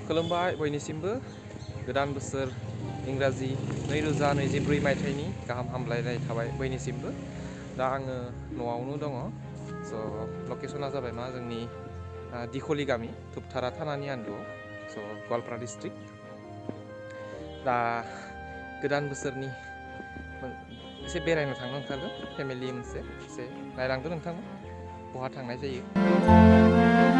खुलुमबाय बयनिसिमबो गोदान बोसोर इंराजि 2024 मायथाइनि गाहाम हामलायनाय थाबाय बयनिसिमबो। दा आङो न'आवनो दङ। स' लकेसना जाबाय मा जोंनि दिखलि गामि धुपथारा थानानि आन्दोआव, स' गवालपारा डिस्ट्रिक्ट। दा गोदान बोसोरनि एसे बेरायनो थांनो ओंखारदों फेमिलि मोनसे एसे नायलांदो नोंथांमोन बहा थांनाय जायो।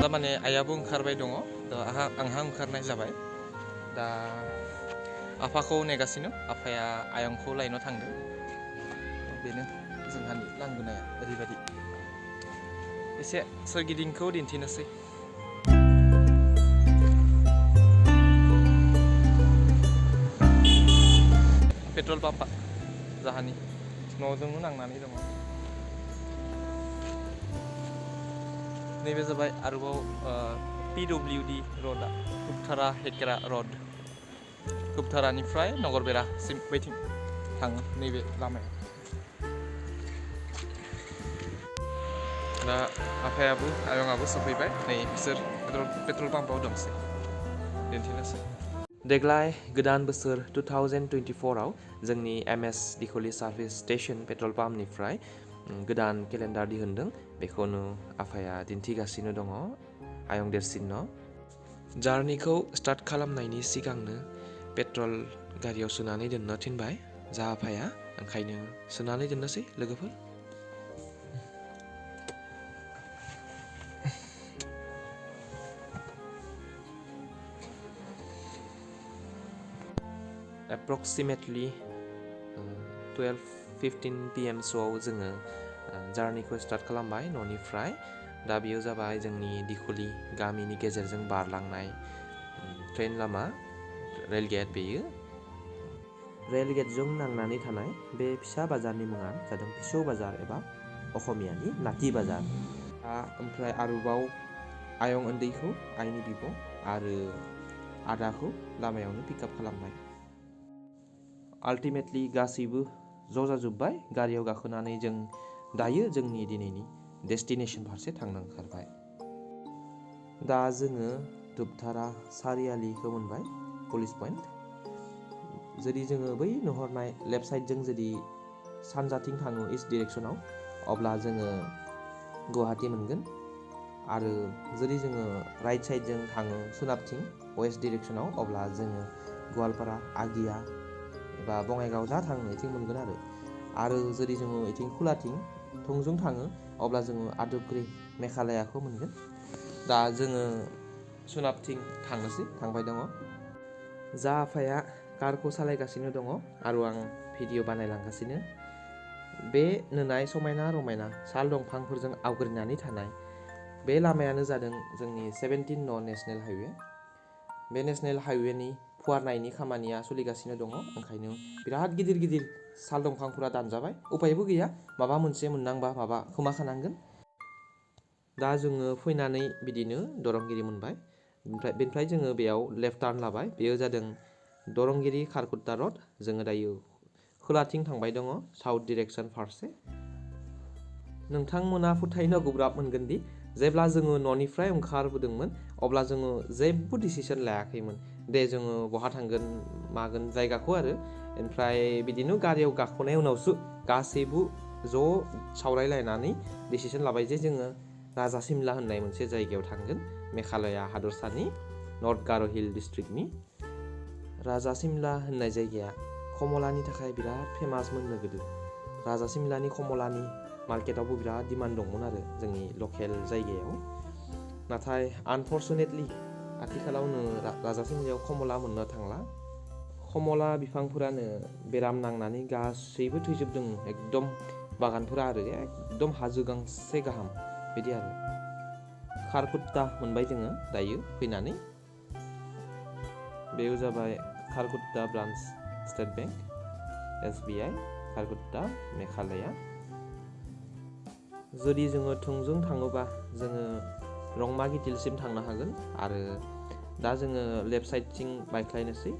दा माने आइयाबो ओंखारबाय दङ, दा आंहा ओंखारनाय जाबाय। दा आफाखौ नेगासिनो, आफाया आयंखौ लायनो थांदों। बेनो जोंहानि लांगोनाया ओरैबायदि। एसे सोरगिदिंखौ दिन्थिनोसै। पेट्रल पाम्पा जाहानि न'जोंनो नांनानै दङ। नैबे जाबाय आरोबाव PWD र'डआ, धुपथारा हेकेरा र'ड। धुपथारानिफ्राय नगरबेरासिम बैथिं थाङो नैबे लामाया। दा आफायाबो आयंआबो सफैबाय, नै बिसोर पेट्रल पाम्पआव दंसै, दिन्थिनोसै। देग्लाय गोदान बोसोर 2024आव जोंनि MS दिखलि सार्भिस स्टेशन पेट्रल पाम्पनिफ्राय गोदान केलेन्डार दिहुनदों। बेखौनो आफाया दिन्थिगासिनो दङ आयं देरसिननो। जार्निखौ स्टार्ट खालामनायनि सिगांनो पेट्रल गारियाव सोनानै दोननो थिनबाय जा आफाया, ओंखायनो सोनानै दोननोसै लोगोफोर। एप्रक्सिमेटलि 12:15 PM सोआव जोङो जार्निखौ स्टार्ट खालामबाय न'निफ्राय। दा बेयो जाबाय जोंनि दिखलि गामिनि गेजेरजों बारलांनाय ट्रेन लामा, रेल गेट। बेयो रेल गेटजों नांनानै थानाय बे फिसा बाजारनि मुङा जादों फिसौ बाजार एबा असमियानि नाथि बाजार। ओमफ्राय आरोबाव आयं उन्दैखौ आइनि बिब' आरो आदाखौ लामायावनो पिकआप खालामबाय। आल्टिमेटलि गासैबो ज' जाजोब्बाय गारियाव गाखोनानै जों दायो जोंनि दिनैनि डेस्टिनेसन फारसे थांनो ओंखारबाय। दा जोङो धुपथारा सारियालिखौ मोनबाय, पुलिस पइन्ट। जुदि जोङो बै नुहुरनाय लेफ्ट साइडजों जुदि सानजाथिं थाङो इस्ट डिरेक्सनाव, अब्ला जोङो गुवाहाटि मोनगोन। आरो जुदि जोङो राइट साइडजों थाङो सोनाबथिं वेस्ट डिरेक्सनाव, अब्ला जोङो गवालपारा, आगिया एबा बङाइगाव जा थाङो बेथिं मोनगोन आरो जुदि जोङो बेथिं खोलाथिं थोंजों थाङो, अब्ला जोङो आदुग्रि मेघालयाखौ मोनगोन। दा जोङो सोनाबथिं थांबाय दङ। जा आफाया कारखौ सालायगासिनो दङ आरो आं भिडिअ बानायलांगासिनो। बे नुनाय समायना रमायना साल दंफांफोरजों आवग्रिनानै थानाय बे लामायानो जादों जोंनि 17 नं नेशनेल हाइवे। बे नेशनेल हाइवेनि फुवारनायनि खामानिया सोलिगासिनो दङ, ओंखायनो बिराद गिदिर गिदिर साल दंफांफोरा दानजाबाय। उपायबो गैया, माबा मोनसे मोननांबा माबा खोमा खानांगोन। दा जोङो फैनानै बिदिनो दरंगिरि मोनबाय। बेनिफ्राय जोङो बेयाव लेफ्ट टार्न लाबाय। बेयो जादों दरंगिरि खारकुट्टा रड। जोङो दायो खोलाथिं थांबाय दङ, साउथ डिरेक्सन फारसे। नोंथांमोना फोथायनो गोब्राब मोनगोन दि जेब्ला जोङो न'निफ्राय ओंखारबोदोंमोन, अब्ला जोङो जेबो डिसिसन लायाखैमोन दे जोङो बहा थांगोन मागोन जायगाखौ आरो। ओमफ्राय बिदिनो गारियाव गाखोनाय उनावसो गासैबो ज' सावरायलायनानै डिसिसन लाबाय जे जोङो राजासिमला होननाय मोनसे जायगायाव थांगोन, मेघालया हादरसानि नर्थ गार' हिल डिस्ट्रिक्टनि। राजासिमला होननाय जायगाया कमलानि थाखाय बिराद फेमासमोननो गोदो। राजासिमलानि कमलानि मार्केटावबो बिराद डिमान्ड दंमोन आरो जोंनि लकेल जायगायाव। नाथाय आनफर्चुनेटलि आथिखालाव राजासिमलायाव कमला मोननो थांला। कमला बिफांफोरानो बेराम नांनानै गासैबो थैजोबदों, एकदम बागानफोरा आरो एकदम हाजो गांसे गाहाम बिदि आरो। खारकुट्टा मोनबाय जोङो दायो फैनानै। बेयो जाबाय Kharkutta branch state bank, SBI Kharkutta Meghalaya. जुदि जोङो थोंजों थाङोबा जोङो रंमा गिटिलसिम थांनो हागोन आरो दा जोङो लेफ्ट साइडथिं बायख्लायनोसै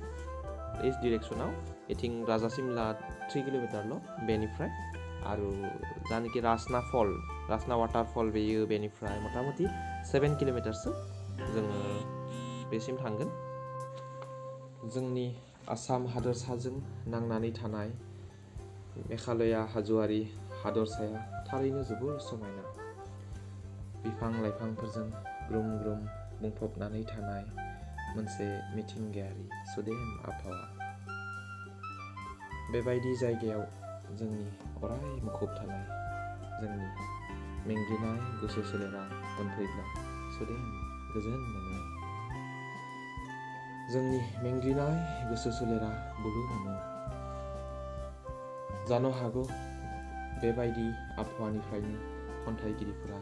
इस्ट डिरेक्सनाव। बेथिं राजासिमला 3 किल'मिटारल' बेनिफ्राय। आरो जानाखि रासना वाटारफल बेयो बेनिफ्राय मथा मथि 7 किल'मिटारसो जोङो बेसिम थांगोन। जोंनि आसाम हादोरसाजों नांनानै थानाय मेघालया हाजोआरि हादरसाया थारैनो जोबोर समायना। बिफां लाइफांफोरजों ग्रुम ग्रुम बुंफबनानै थानाय मोनसे मिथिंगायारि सुदेम आबहावा। बेबायदि जायगायाव जोंनि अराय मुखुब थानाय जोंनि मेंग्लिनाय गोसो सोलेरा मोनफैब्ला सुदेम गोजोन मोनो। जोंनि मेंग्लिनाय गोसो सोलेरा बोलो मोनो। जानो हागौ बेबायदि आबहावानिफ्रायनो खन्थाइगिरिफोरा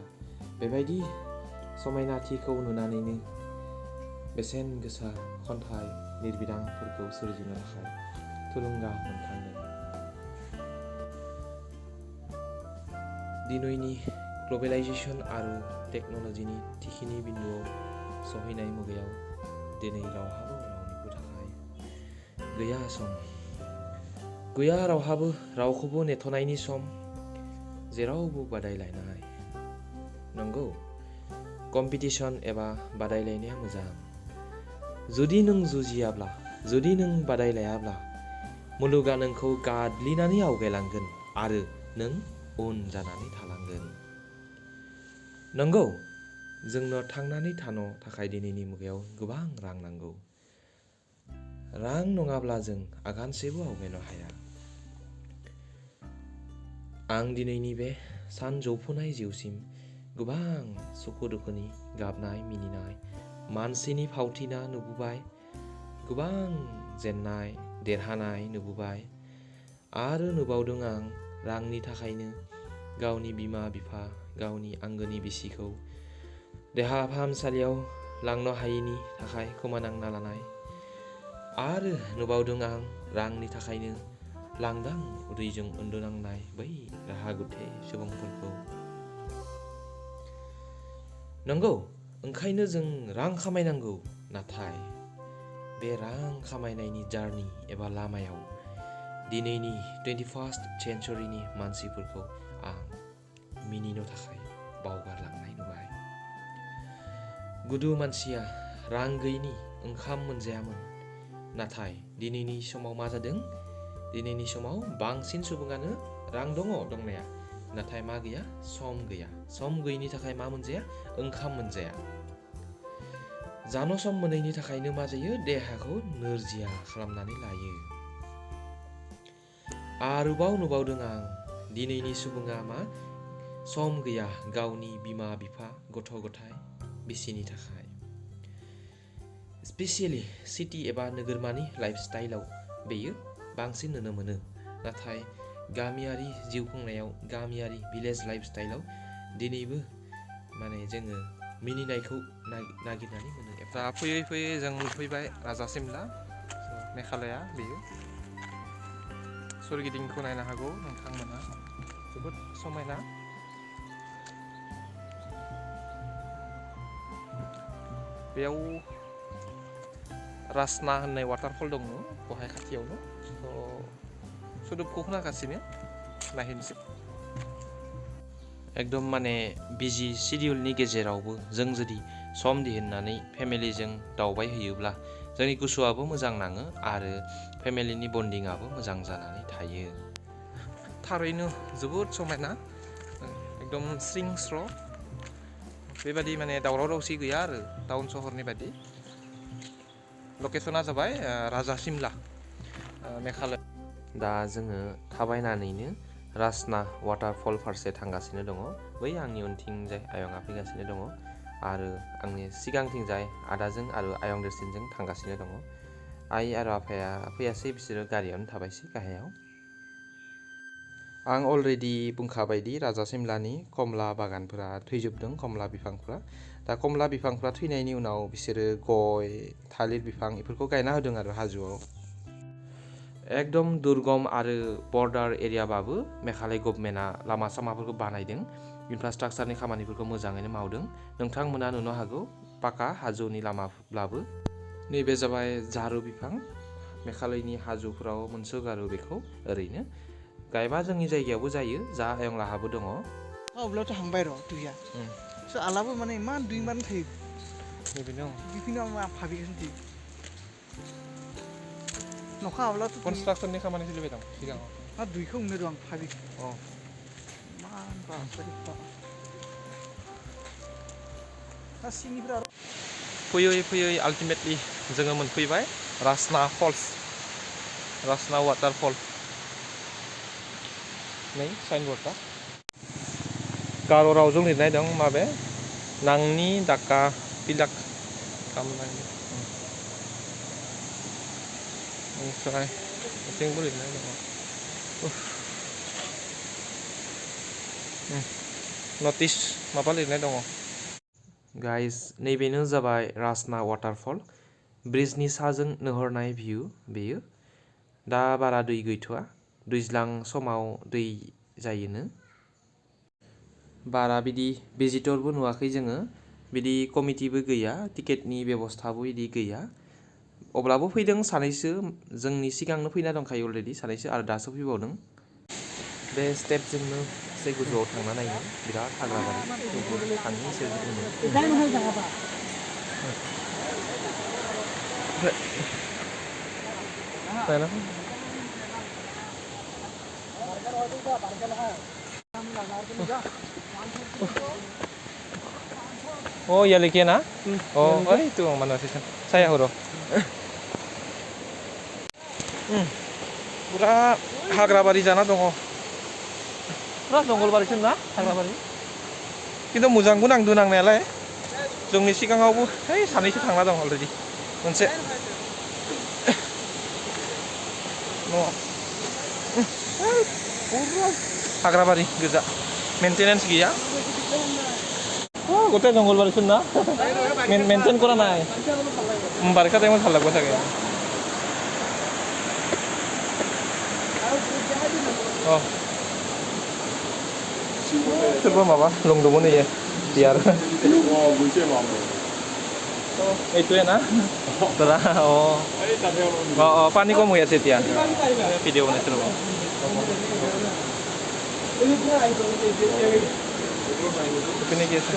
बेबायदि समायनाथिखौ नुनानैनो बेसेन गोसा खन्थाइ लिरबिदांफोरखौ सोरजिनो थाखाय थुलुंगा मोनखांदों। दिनैनि ग्लबेलाइजेसन आरो टेक्न'लजिनि थिखिनि बिन्दोआव सहैनाय मुगायाव दिनै रावहाबो रावनिबो थाखाय गैया सम, गैया रावहाबो रावखौबो नेथ'नायनि सम, जेरावबो बादायलायनाय। नंगौ, कम्पिटिसन एबा बादायलायनाया मोजां। जुदि नों जुजियाब्ला, जुदि नों बादायलायाब्ला मुलुगा नोंखौ गादलिनानै आवगायलांगोन आरो नों उन जानानै थालांगोन। नंगौ, जोंनो थांनानै थानो थाखाय दिनैनि मुगायाव गोबां रां नांगौ। रां नङाब्ला जों आगानसेबो आवगायनो हाया। आं दिनैनि बे सानजौफुनाय जिउसिम गोबां सुखु दुखुनि गाबनाय मिनिनाय मानसिनि फावथिना नुबोबाय, गोबां जेननाय देरहानाय नुबोबाय आरो नुबावदों आं रांनि थाखायनो गावनि बिमा बिफा, गावनि आंगोनि बिसिखौ देहा फाहामसालियाव लांनो हायैनि थाखाय खोमानांना लानाय आरो नुबावदों आं रांनि थाखायनो लांदां उदैजों उन्दुनांनाय बै राहा गुथे सुबुंफोरखौ। नंगौ, ओंखायनो जों रां खामायनांगौ, नाथाय बे रां खामायनायनि जार्नि एबा लामायाव दिनैनि 21st सेन्चुरिनि मानसिफोरखौ आं मिनिनो थाखाय बावगारलांनाय नुबाय। गुदु मानसिया रां गैयिनि ओंखाम मोनजायामोन, नाथाय दिनैनि समाव मा जादों? दिनैनि समाव बांसिन सुबुङानो रां दङ दंनाया, नाथाय मा गैया? सम गैया। सम गैयिनि थाखाय मा मोनजाया? ओंखाम मोनजाया। जानो सम मोनैनि थाखायनो मा जायो? देहाखौ नोरजिया खालामनानै लायो। आरोबाव नुबावदों आं दिनैनि सुबुङा मा? सम गैया गावनि बिमा बिफा गथ' गथाय बिसिनि थाखाय। स्पेसियेलि सिटि एबा नोगोरमानि लाइफस्टाइलाव बेयो बांसिन नुनो मोनो, नाथाय गामियारि जिउ खुंनायाव, गामियारि भिलेज लाइफस्टाइलाव दिनैबो माने जोङो मिनिनायखौ नागिरनानै मोनो। दा फैयै फैयै जों फैबाय राजासिमला, मेघालया बेयो। सोरगिदिंखौ नायनो हागौ नोंथांमोना, जोबोद समायना। बेयाव रासना होननाय वाटारफल दङ बहाय खाथियावनो। सोदोबखौ खोनागासिनो, नायहैनोसै। एकदम माने बिजि सिडिउलनि गेजेरावबो जों जुदि सम दिहुननानै फेमिलिजों दावबायहैयोब्ला जोंनि गोसोआबो मोजां नाङो आरो फेमिलिनि बन्डिंआबो मोजां जानानै थायो। थारैनो जोबोद समायना, एकदम स्रिं स्र'। बेबादि माने दावराव दावसि गैया आरो टाउन सहरनि बादि। लकेसना जाबाय राजासिमला, मेघालय। दा जोङो थाबायनानैनो रासना वाटारफल फारसे थांगासिनो दङ। बै आंनि उनथिंजाय आयंआ फैगासिनो दङ आरो आंनि सिगांथिंजाय आदाजों आरो आयं देरसिनजों थांगासिनो दङ। आइ आरो आफाया फैयासै, बिसोरो गारियावनो थाबायसै गाहायाव। आं अलरेडि बुंखाबायदि राजासिमलानि कमला बागानफोरा थैजोबदों, कमला बिफांफोरा। दा कमला बिफांफ्रा थैनायनि उनाव बिसोरो गय, थालिर बिफां बेफोरखौ गायना होदों आरो हाजोआव। एकदम दुर्गम आरो बर्डार एरियाबाबो मेघालय गभर्नमेन्टआ लामा सामाफोरखौ बानायदों, इनफ्रास्ट्राक्चारनि खामानिफोरखौ मोजाङैनो मावदों। नोंथांमोना नुनो हागौ पाका हाजोनि लामाब्लाबो। नैबे जाबाय जारु बिफां। मेघालयनि हाजोफोराव मोनसोगारो बेखौ ओरैनो। गायबा जोंनि जायगायावबो जायो जा आयंलाहाबो दङ अब्लाथ' हांबाय र' दैया सो आलाबो माने इमान दै मान थायो बेनो बिखिनो आं भाबिगासिनो नखा हाब्लाथ' कनस्ट्राक्सननि खामानि सोलिबाय दं सिगाङाव हा दैखौ हमनो दं आं भाबि अ मान बापरे हा सिंनिफ्रा फैयै फैयै आल्टिमेटलि जोङो मोनफैबाय रासना फल्स रासना वाटारफल नै साइनबर्डआ गार' रावजों लिरनाय दं माबे नांनि दाका पिलाक खालामनाय ओमफ्राय बिथिंबो लिरनाय दङ नटिस माबा लिरनाय दङ गाइस नैबेनो जाबाय रासना वाटारफल ब्रिजनि साजों नुहुरनाय भिउ बेयो दा बारा दै गैथ'आ दैज्लां समाव दै जायोनो बारा बिदि भिजिटरबो नुवाखै जोङो बिदि कमिटिबो गैया टिकेटनि बेबस्थाबो बिदि गैया अब्लाबो फैदों सानैसो जोंनि सिगांनो फैना दंखायो अलरेडि सानैसो आरो दासो फैबावदों बे स्टेपजोंनो एसे गोजौआव थांना नायनो बिराद हाग्रा बारि थेवबो थांनि एसे Oh iya lagi na? Oh, itu mana sih? Saya horo. Pura hagra bari jana dong. Pura jongol bari na? Hagra bari. Kita mujang gunang dunang nela. Jongni sigangaवबो hey सानैसो थांना दं already. मोनसे हाग्रा बारि गोजा मेंटेनेंस गैया गोटे जंगल बारि ना मेंटेन करा नाय बारिखा टाइम थाल लागबा थागे अ सोरबा माबा लंदोंमोन इयो बियार এইটোৱে না তোৰা অ পানী কম হৈ আছে এতিয়া ভিডিঅ' বনাইছোঁ ৰ'ব পিনে কি আছে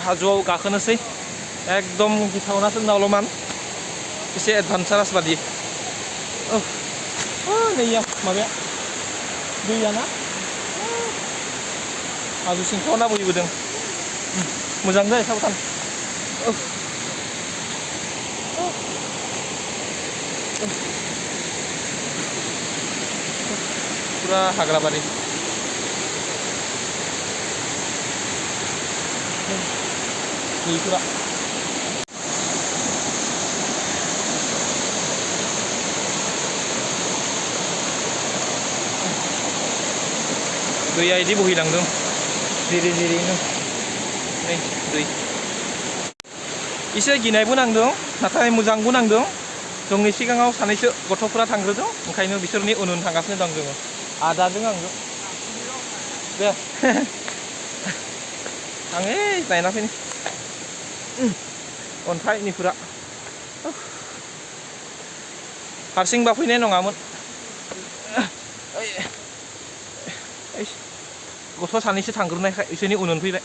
हाजोआव गाखोनोसै एकदम गिथावनासो नावल'मान एसे एडभान्सारास बादि नैया माबाया दैयाना हाजो सिंखाव ना बोहैबोदों मोजां जायो साबधान पुरा हाग्रा बारि दैफोरा दैया इदि बोहैलांदों जिरि जिरिनो नै दै एसे गिनायबो नांदों नाथाय मोजांबो नांदों जोंनि सिगाङाव सानैसो गथ'फोरा थांग्रोदों ओंखायनो बिसोरनि उन उन थांगासिनो दं जोङो आदाजों आंजों दे आं नायना फैनि अन्थाइनिफोरा हारसिंबा फैनाय नङामोन गथ' सानैसो थांग्रोनायखाय बिसोरनि उन उन फैबाय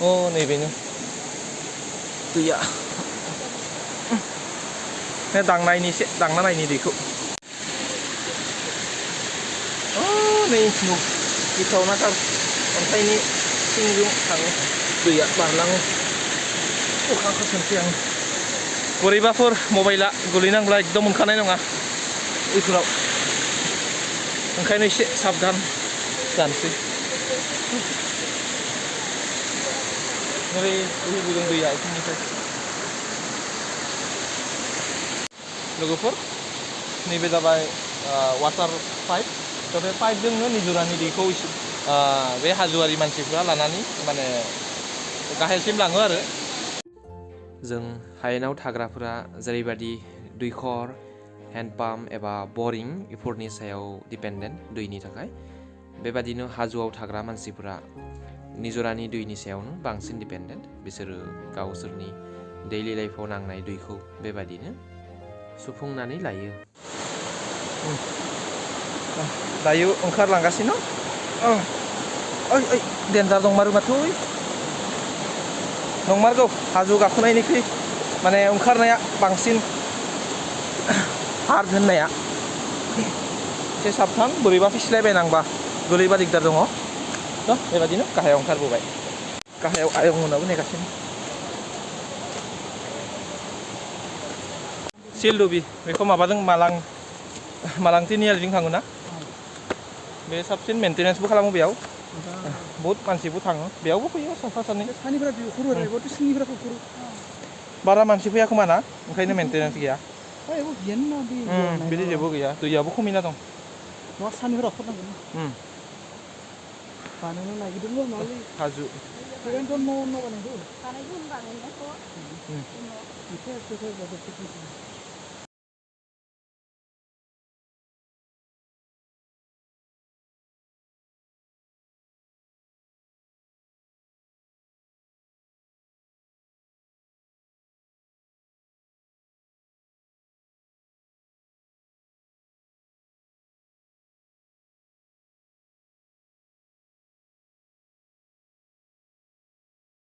Oh nैबेनो दैया दांनायनि एसे दांना नायनि दैखौ नै गिथावनाथार अन्थाइनि सिंजों थाङो दैया बारलाङो अखा खोसोनसै आं बोरैबाफोर मबाइला गोलैनांब्ला एकदम मोनखानाय नङा बेफोराव ओंखायनो एसे साबधान जानोसै ओरै बोहैबोदों दैया इथिंनिफ्राय लोगोफोर नैबे जाबाय वाटार पाइप दा बे पाइपजोंनो निजोरानि दैखौ बे हाजोआरि मानसिफ्रा लानानै माने गाहायसिम लाङो आरो जों हायेनाव थाग्राफोरा जेरैबायदि दैखर हेन्डपाम्प एबा बरिं बेफोरनि सायाव डिपेन्डेन्ट दैनि थाखाय बेबादिनो हाजोआव थाग्रा मानसिफोरा निजरानि दैनि सायावनो बांसिन डिपेन्डेन्ट बिसोरो गावसोरनि दैलि लाइफआव नांनाय दैखौ बेबादिनो सुफुंनानै लायो। दायो ओंखारलांगासिनो ओइ डेन्जार दंमारो माथो नंमारगौ हाजो गाखोनायनिख्रुइ माने ओंखारनाया बांसिन हार्ड होननाया एसे साबधान बोरैबा फिस्लायबायनांबा गोलैबा दिगदार दङ थ' बेबादिनो गाहायाव ओंखारबोबाय गाहायाव आयं मोनाबो नेगासिनो सिलदुबि बेखौ माबाजों मालां तिनियालिजों थाङो ना बे साबसिन मेन्टेनेन्सबो खालामो बेयाव बहुत मानसिबो थाङो बेयावबो फैयो साफा सानै बारा मानसि फैया खोमा ना ओंखायनो मेन्टेनेन्स गैया बिदि जेबो गैया दैयाबो खमिना दं हाजो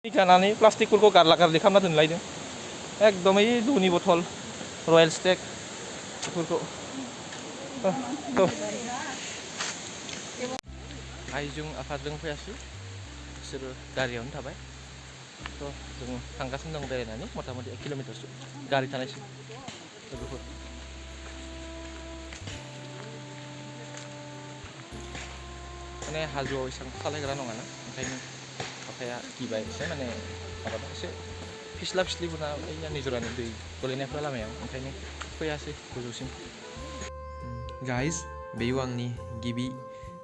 जानानै प्लास्टिकफोरखौ गारला गारलि खालामना दोनलायदों एकदमै दुनि बथल रयेल स्टेक बेफोरखौ आइजों आफाजों फैयासै बिसोरो गारियावनो थाबाय थ' जों थांगासिनो दं बेरायनानै मथा मथि 1 किल'मिटारसो गारि थानायसिम लोगोफोर माने हाजोआव एसेबां सालायग्रा नङाना ओंखायनो आफाया गिबाय एसे माने माबादों एसे फिस्ला फिस्लिबोना ओइया निजरानि दै गोलैनायफ्रा लामायाव ओंखायनो फैयासै गोजौसिम गाइस बेयो आंनि गिबि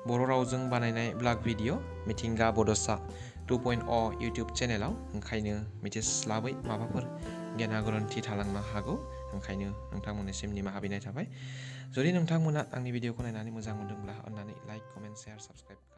बर' रावजों बानायनाय ब्लग भिडिअ मिथिंगा बड'सा 2.0 इउटिउब चेनेलाव ओंखायनो मिथिस्लाबै माबाफोर गेना गोरोन्थि थालांनो हागौ ओंखायनो नोंथांमोननिसिम निमाहा बिनाय थाबाय जुदि नोंथांमोना आंनि भिडिअखौ नायनानै मोजां मोनदोंब्ला अन्नानै लाइक कमेन्ट शेयार साबस्क्राइब